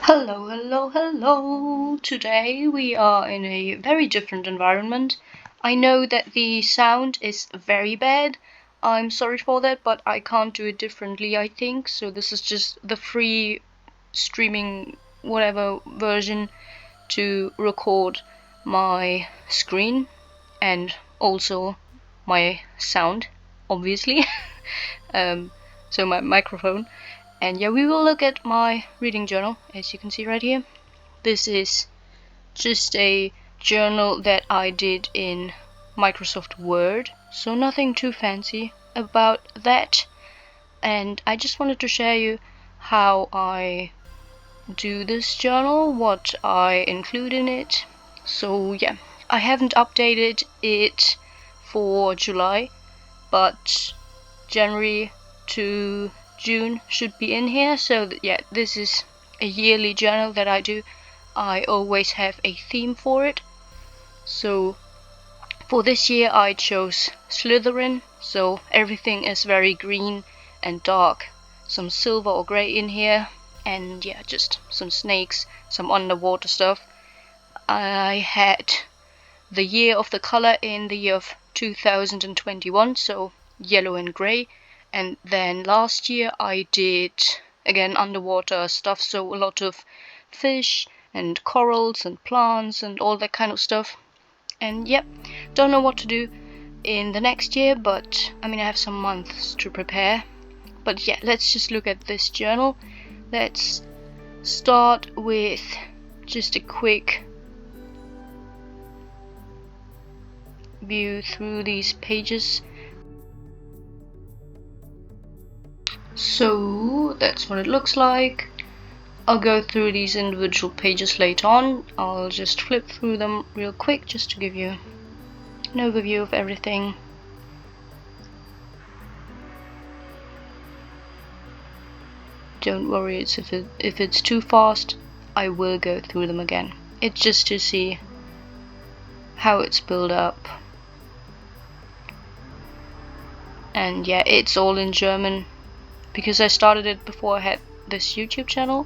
Hello, hello, hello! Today we are in a very different environment. I know that the sound is very bad. I'm sorry for that, but I can't do it differently, I think. So this is just the free streaming whatever version to record my screen and also my sound, obviously. So my microphone. And yeah, we will look at my reading journal, as you can see right here. This is just a journal that I did in Microsoft Word, so nothing too fancy about that. And I just wanted to share you how I do this journal, what I include in it. So yeah, I haven't updated it for July, but January to June should be in here. So yeah, this is a yearly journal that I do. I always have a theme for it. So for this year I chose Slytherin, so everything is very green and dark. Some silver or grey in here, and yeah, just some snakes, some underwater stuff. I had the year of the color in the year of 2021, so yellow and grey. And then last year I did again underwater stuff, so a lot of fish and corals and plants and all that kind of stuff. And yep, don't know what to do in the next year, but I mean I have some months to prepare. But yeah, let's just look at this journal. Let's start with just a quick view through these pages. So that's what it looks like. I'll go through these individual pages later on. I'll just flip through them real quick just to give you an overview of everything. Don't worry, if it's too fast, I will go through them again. It's just to see how it's built up. And yeah, it's all in German because I started it before I had this YouTube channel,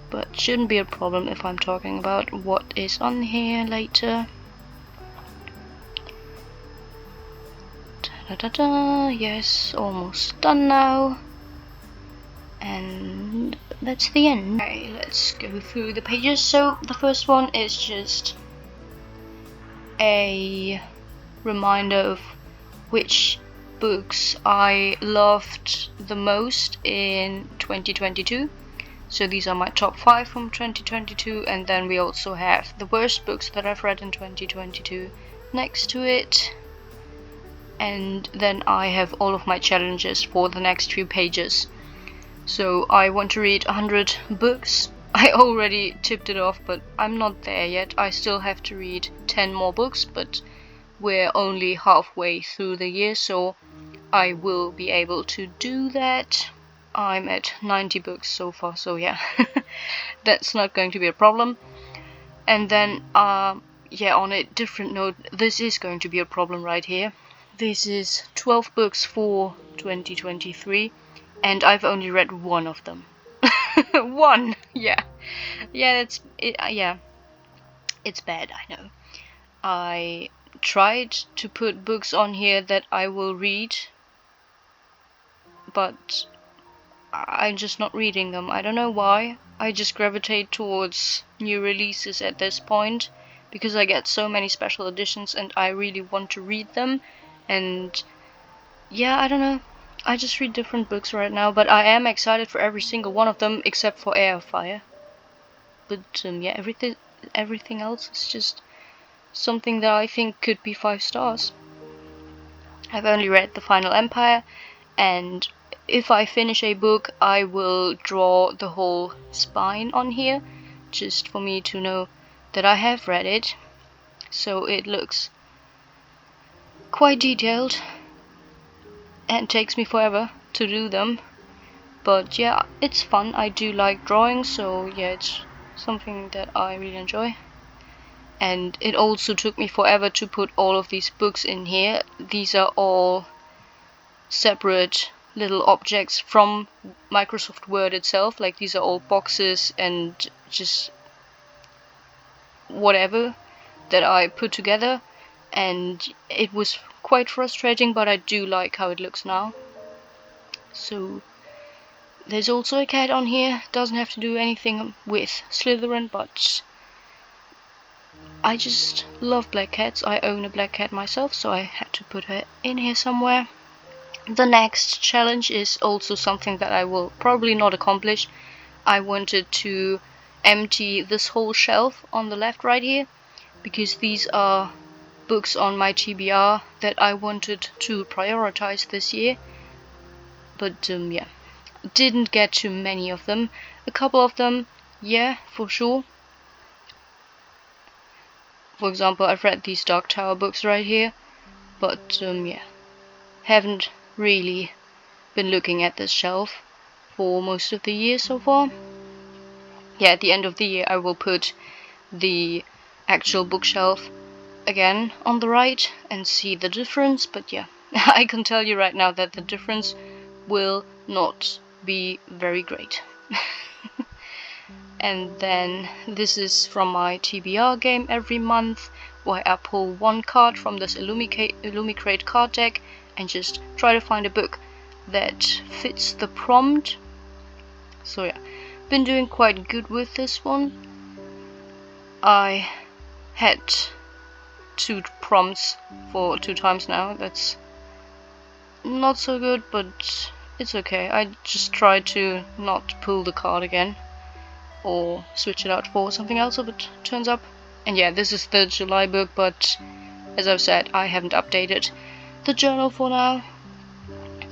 but shouldn't be a problem if I'm talking about what is on here later. Da-da-da, yes, almost done now. And that's the end. Okay, let's go through the pages. So the first one is just a reminder of which books I loved the most in 2022. So these are my top 5 from 2022, and then we also have the worst books that I've read in 2022 next to it. And then I have all of my challenges for the next few pages. So I want to read 100 books. I already tipped it off, but I'm not there yet. I still have to read 10 more books, but we're only halfway through the year, so I will be able to do that. I'm at 90 books so far, so yeah, that's not going to be a problem. And then, yeah, on a different note, this is going to be a problem right here. This is 12 books for 2023, and I've only read one of them. One, yeah. Yeah, that's it, yeah. It's bad, I know. I tried to put books on here that I will read, but I'm just not reading them. I don't know why. I just gravitate towards new releases at this point because I get so many special editions and I really want to read them. And yeah, I don't know. I just read different books right now, but I am excited for every single one of them except for Air of Fire. But yeah, everything else is just something that I think could be 5 stars. I've only read The Final Empire, and if I finish a book, I will draw the whole spine on here, just for me to know that I have read it. So it looks quite detailed and takes me forever to do them. But yeah, it's fun. I do like drawing, so yeah, it's something that I really enjoy. And it also took me forever to put all of these books in here. These are all separate little objects from Microsoft Word itself. Like, these are all boxes and just whatever that I put together, and it was quite frustrating, but I do like how it looks now. So there's also a cat on here. Doesn't have to do anything with Slytherin, but I just love black cats. I own a black cat myself, so I had to put her in here somewhere. The next challenge is also something that I will probably not accomplish. I wanted to empty this whole shelf on the left right here, because these are books on my TBR that I wanted to prioritize this year. But yeah, didn't get too many of them. A couple of them, yeah, for sure. For example, I've read these Dark Tower books right here, but yeah, haven't really been looking at this shelf for most of the year so far. Yeah, at the end of the year I will put the actual bookshelf again on the right and see the difference, but yeah, I can tell you right now that the difference will not be very great. And then this is from my TBR game every month, where I pull one card from this Illumicrate card deck and just try to find a book that fits the prompt. So yeah, been doing quite good with this one. I had 2 prompts for 2 times now. That's not so good, but it's okay. I just try to not pull the card again or switch it out for something else if it turns up. And yeah, this is the July book, but as I've said, I haven't updated the journal for now.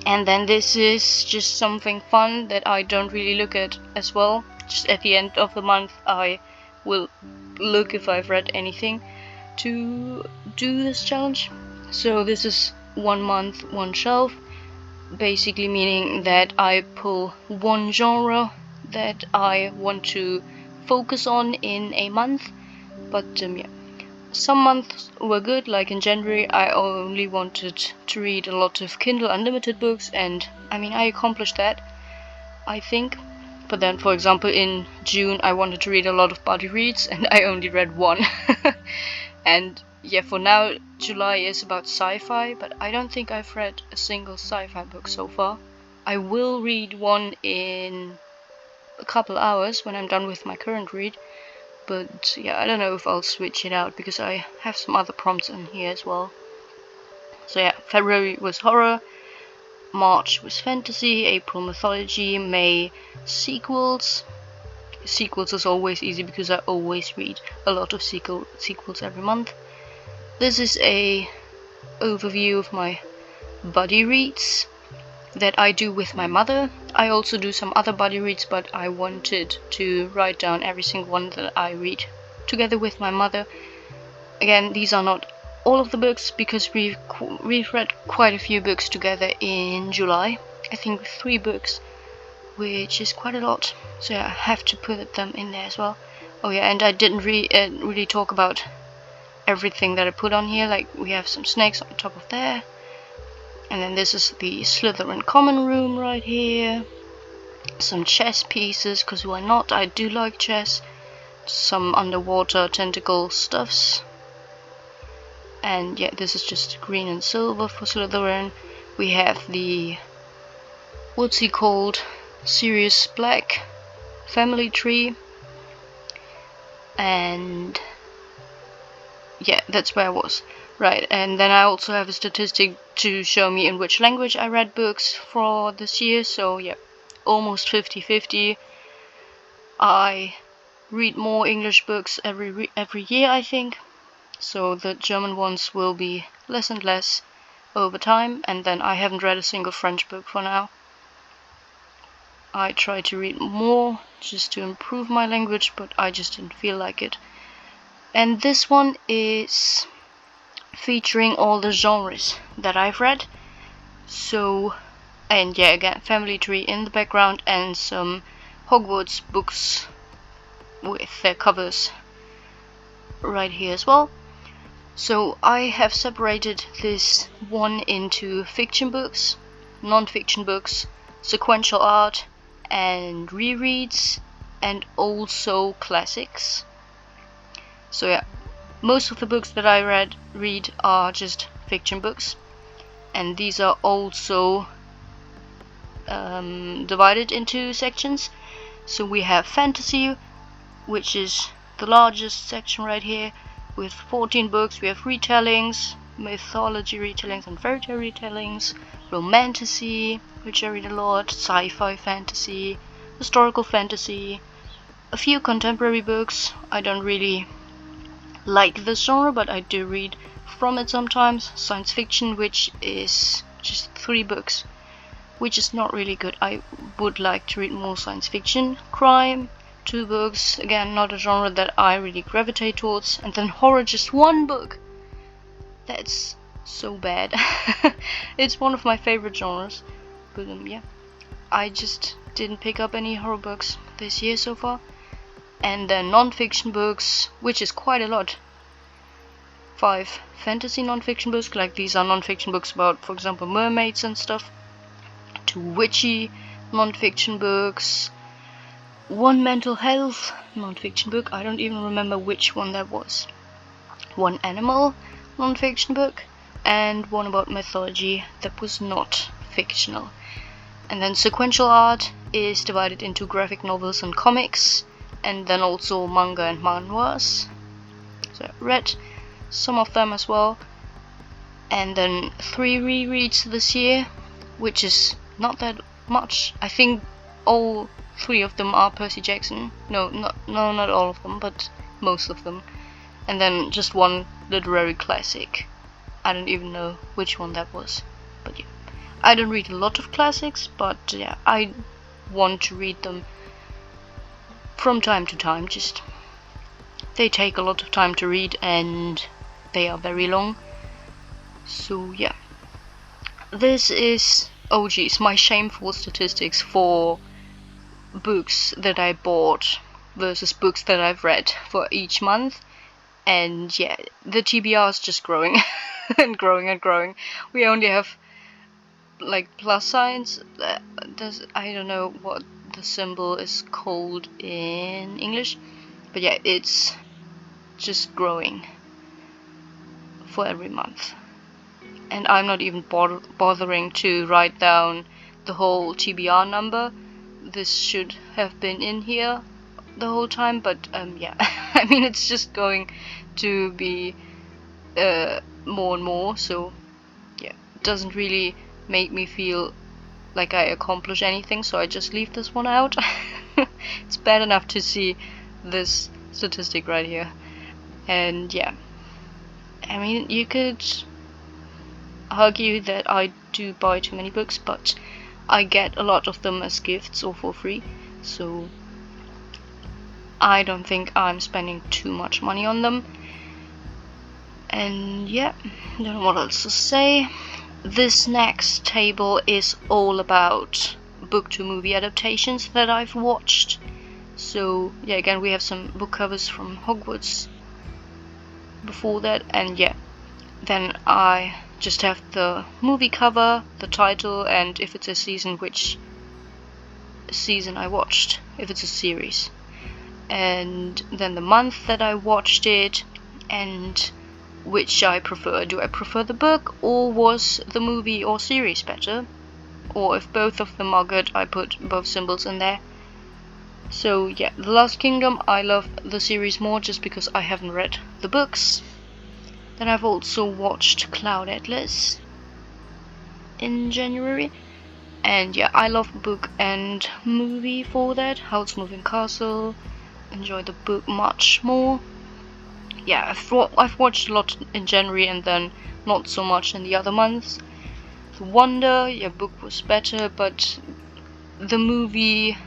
And then this is just something fun that I don't really look at as well. Just at the end of the month I will look if I've read anything to do this challenge. So this is 1 month, 1 shelf, basically meaning that I pull one genre that I want to focus on in a month. But yeah, some months were good, like in January I only wanted to read a lot of Kindle Unlimited books, and I mean, I accomplished that, I think. But then, for example, in June I wanted to read a lot of buddy reads and I only read 1. And yeah, for now July is about sci-fi, but I don't think I've read a single sci-fi book so far. I will read one in a couple hours when I'm done with my current read, but yeah, I don't know if I'll switch it out because I have some other prompts in here as well. So yeah, February was horror, March was fantasy, April mythology, May sequels. Sequels is always easy because I always read a lot of sequels every month. This is a overview of my buddy reads that I do with my mother. I also do some other buddy reads, but I wanted to write down every single one that I read together with my mother. Again, these are not all of the books because we've read quite a few books together in July. I think 3 books, which is quite a lot. So yeah, I have to put them in there as well. Oh yeah, and I didn't really talk about everything that I put on here. Like, we have some snakes on top of there. And then this is the Slytherin common room right here. Some chess pieces, because why not? I do like chess. Some underwater tentacle stuffs. And yeah, this is just green and silver for Slytherin. We have the, what's he called? Sirius Black family tree. And yeah, that's where I was. Right, and then I also have a statistic to show me in which language I read books for this year. So yeah, almost 50-50. I read more English books every year, I think. So the German ones will be less and less over time. And then I haven't read a single French book for now. I try to read more just to improve my language, but I just didn't feel like it. And this one is featuring all the genres that I've read. So, and yeah, again, family tree in the background and some Hogwarts books with their covers right here as well. So I have separated this one into fiction books non-fiction books, sequential art, and rereads, and also classics. So yeah, most of the books that I read are just fiction books, and these are also divided into sections. So we have fantasy, which is the largest section right here, with 14 books. We have retellings, mythology retellings and fairy tale retellings, romantasy, which I read a lot, sci-fi fantasy, historical fantasy, a few contemporary books. I don't really like this genre, but I do read from it sometimes. Science fiction, which is just 3 books, which is not really good. I would like to read more science fiction. Crime, 2 books, again not a genre that I really gravitate towards. And then horror, just 1 book. That's so bad. It's one of my favorite genres, but yeah, I just didn't pick up any horror books this year so far. And then non-fiction books, which is quite a lot. 5 fantasy non-fiction books, like these are non-fiction books about, for example, mermaids and stuff. 2 witchy non-fiction books, 1 mental health non-fiction book, I don't even remember which one that was, 1 animal non-fiction book, and 1 about mythology that was not fictional. And then sequential art is divided into graphic novels and comics, and then also manga and manhwas. So I read some of them as well. And then 3 rereads this year, which is not that much. I think all 3 of them are Percy Jackson. No, not all of them, but most of them. And then just 1 literary classic. I don't even know which one that was. But yeah, I don't read a lot of classics, but yeah, I want to read them from time to time. Just they take a lot of time to read and they are very long. So yeah, this is my shameful statistics for books that I bought versus books that I've read for each month. And yeah, the TBR is just growing and growing and growing. We only have like plus signs. I don't know what the symbol is called in English, but yeah, it's just growing for every month. And I'm not even bothering to write down the whole TBR number. This should have been in here the whole time, but yeah, I mean, it's just going to be more and more, so yeah, it doesn't really make me feel like I accomplish anything, so I just leave this one out. It's bad enough to see this statistic right here. And yeah, I mean, you could argue that I do buy too many books, but I get a lot of them as gifts or for free, so I don't think I'm spending too much money on them. And yeah, I don't know what else to say. This next table is all about book to movie adaptations that I've watched. So yeah, again, we have some book covers from Hogwarts before that, and yeah, then I just have the movie cover, the title, and if it's a season, which season I watched, if it's a series, and then the month that I watched it, and which I prefer. Do I prefer the book, or was the movie or series better? Or if both of them are good, I put both symbols in there. So yeah, The Last Kingdom, I love the series more just because I haven't read the books. Then I've also watched Cloud Atlas in January, and yeah, I love book and movie for that. Howl's Moving Castle, enjoy the book much more. Yeah, I've watched a lot in January and then not so much in the other months. The Wonder, yeah, book was better, but the movie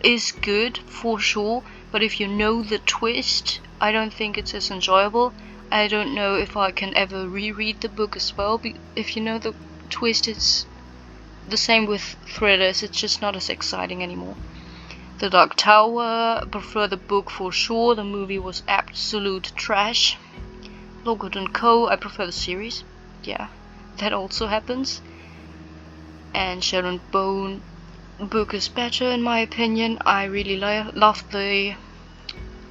is good for sure, but if you know the twist, I don't think it's as enjoyable. I don't know if I can ever reread the book as well. If you know the twist, it's the same with thrillers, it's just not as exciting anymore. The Dark Tower, prefer the book for sure, the movie was absolute trash. Lockwood & Co, I prefer the series. Yeah, that also happens. and Shadow and Bone book is better in my opinion. I really love the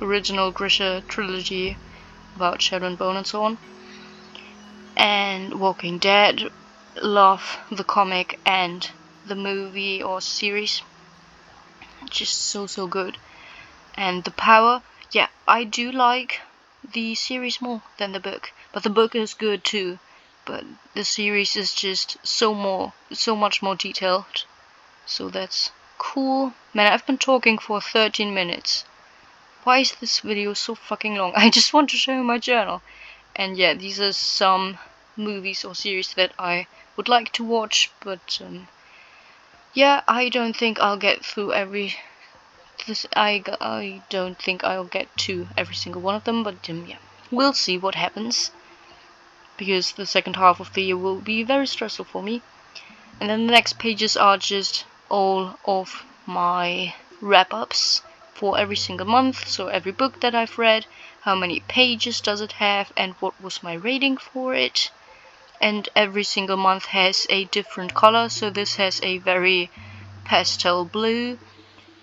original Grisha trilogy about Shadow and Bone and so on. And Walking Dead, love the comic and the movie or series. Just so good. And The Power, yeah, I do like the series more than the book, but the book is good too. But the series is just so much more detailed. So that's cool. Man, I've been talking for 13 minutes. Why is this video so fucking long? I just want to show you my journal. And yeah, these are some movies or series that I would like to watch, but yeah, I don't think I'll get through I don't think I'll get to every single one of them, but yeah, we'll see what happens, because the second half of the year will be very stressful for me. And then the next pages are just all of my wrap-ups for every single month, so every book that I've read, how many pages does it have, and what was my rating for it. And every single month has a different color, so this has a very pastel blue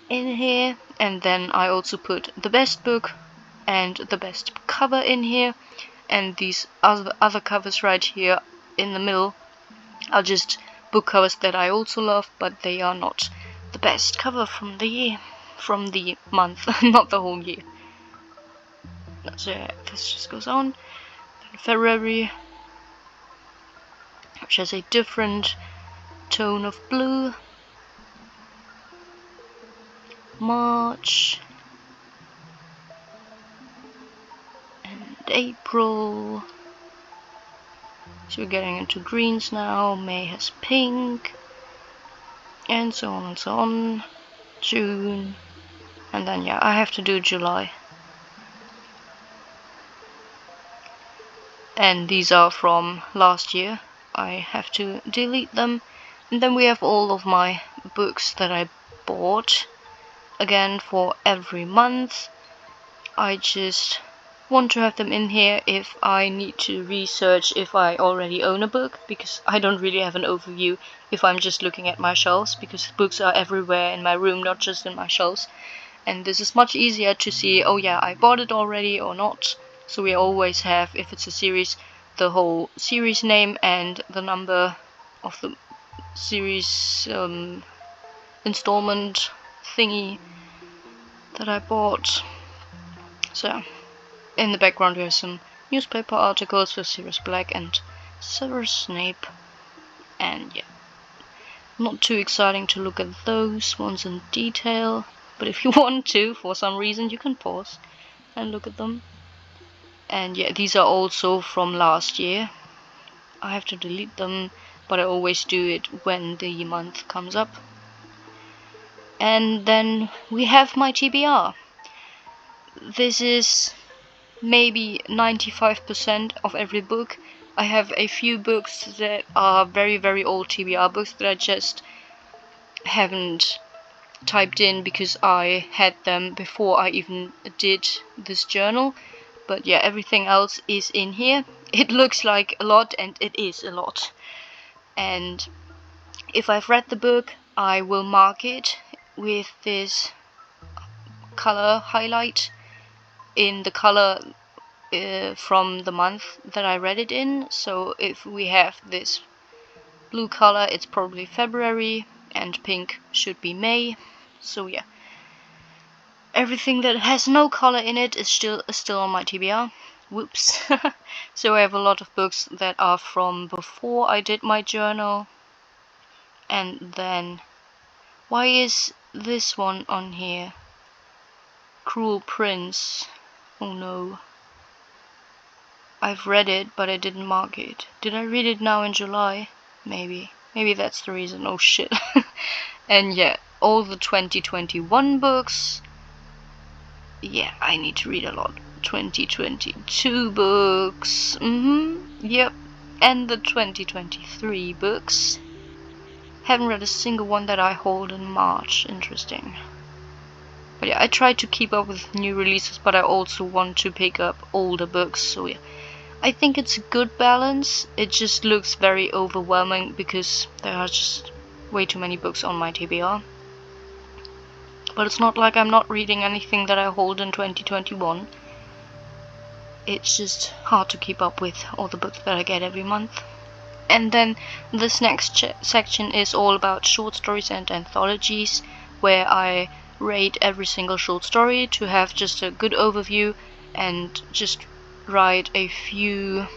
in here. And then I also put the best book and the best cover in here, and these other covers right here in the middle are just book covers that I also love, but they are not the best cover from the year, from the month, not the whole year. So yeah, this just goes on. Then February, which has a different tone of blue. March and April. So we're getting into greens now. May has pink, and so on and so on. June, and then yeah, I have to do July. And these are from last year. I have to delete them. And then we have all of my books that I bought, again for every month. I just want to have them in here if I need to research if I already own a book, because I don't really have an overview if I'm just looking at my shelves, because books are everywhere in my room, not just in my shelves. And this is much easier to see, oh yeah, I bought it already or not. So we always have, if it's a series, the whole series name and the number of the series installment thingy that I bought. So in the background we have some newspaper articles with Sirius Black and Severus Snape, and yeah, not too exciting to look at those ones in detail, but if you want to, for some reason, you can pause and look at them. And yeah, these are also from last year. I have to delete them, but I always do it when the month comes up. And then we have my TBR. This is maybe 95% of every book. I have a few books that are very old TBR books that I just haven't typed in because I had them before I even did this journal. But yeah, everything else is in here. It looks like a lot, and it is a lot. And if I've read the book, I will mark it with this color highlight in the color from the month that I read it in. So if we have this blue color, it's probably February, and pink should be May. So yeah, everything that has no color in it is still on my TBR. Whoops. So I have a lot of books that are from before I did my journal. And then, why is this one on here? Cruel Prince. Oh no. I've read it, but I didn't mark it. Did I read it now in July? Maybe. Maybe that's the reason. Oh shit. And yeah, all the 2021 books. Yeah, I need to read a lot. 2022 books. Yep. And the 2023 books. Haven't read a single one that I hold in March. Interesting. But yeah, I try to keep up with new releases, but I also want to pick up older books. So yeah, I think it's a good balance. It just looks very overwhelming because there are just way too many books on my TBR. But it's not like I'm not reading anything that I hold in 2021. It's just hard to keep up with all the books that I get every month. And then this next section is all about short stories and anthologies, where I rate every single short story to have just a good overview and just write a few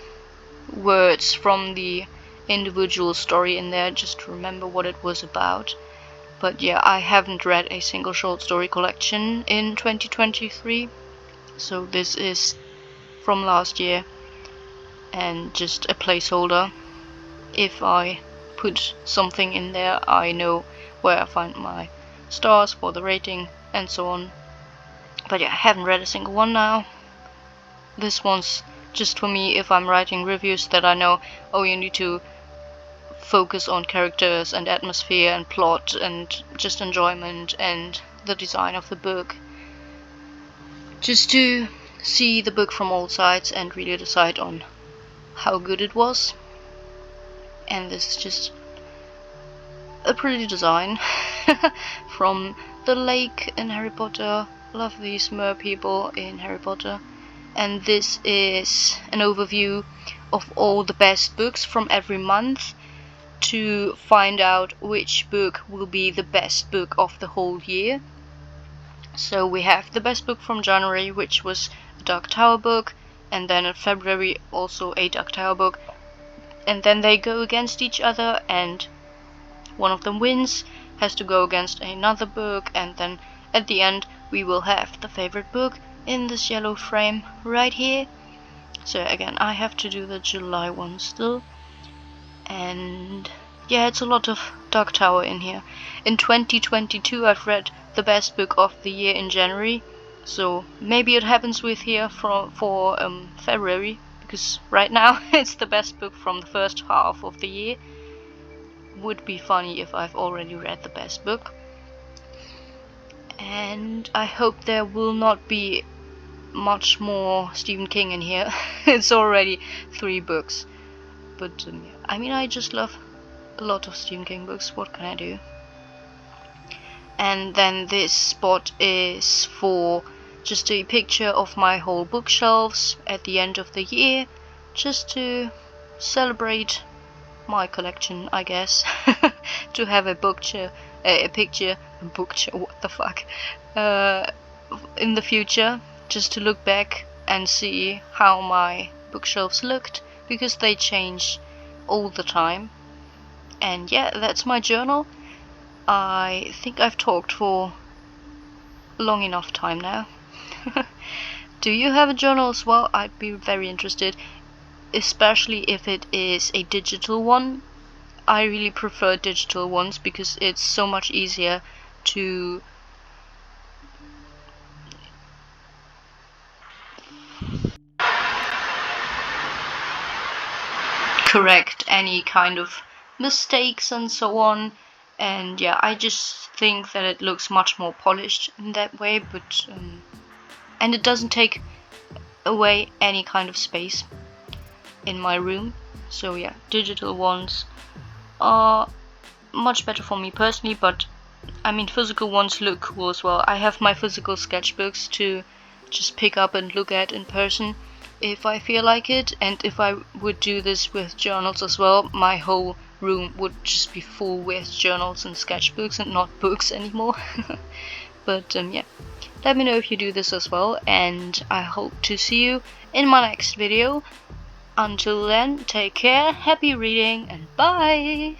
words from the individual story in there just to remember what it was about. But yeah, I haven't read a single short story collection in 2023, so this is from last year and just a placeholder. If I put something in there, I know where I find my stars for the rating and so on. But yeah, I haven't read a single one now. This one's just for me if I'm writing reviews that I know, oh, you need to focus on characters and atmosphere and plot and just enjoyment and the design of the book, just to see the book from all sides and really decide on how good it was. And this is just a pretty design from the lake in Harry Potter. Love these mer people in Harry Potter. And this is an overview of all the best books from every month, to find out which book will be the best book of the whole year. So we have the best book from January, which was a Dark Tower book, and then in February also a Dark Tower book, and then they go against each other and one of them wins, has to go against another book, and then at the end we will have the favorite book in this yellow frame right here. So again, I have to do the July one still. And yeah, it's a lot of Dark Tower in here. In 2022 I've read the best book of the year in January, so maybe it happens with here for February, because right now it's the best book from the first half of the year. Would be funny if I've already read the best book. And I hope there will not be much more Stephen King in here. It's already 3 books. But yeah. I mean, I just love a lot of Stephen King books, what can I do? And then this spot is for just a picture of my whole bookshelves at the end of the year, just to celebrate my collection, I guess. To have a picture, what the fuck, in the future, just to look back and see how my bookshelves looked, because they change all the time. And yeah, that's my journal. I think I've talked for a long enough time now. Do you have a journal as well? I'd be very interested, especially if it is a digital one. I really prefer digital ones because it's so much easier to correct any kind of mistakes and so on. And yeah, I just think that it looks much more polished in that way, but and it doesn't take away any kind of space in my room. So yeah, digital ones are much better for me personally, but I mean, physical ones look cool as well. I have my physical sketchbooks to just pick up and look at in person if I feel like it. And if I would do this with journals as well, my whole room would just be full with journals and sketchbooks and not books anymore. But yeah, let me know if you do this as well, and I hope to see you in my next video. Until then, take care, happy reading, and bye!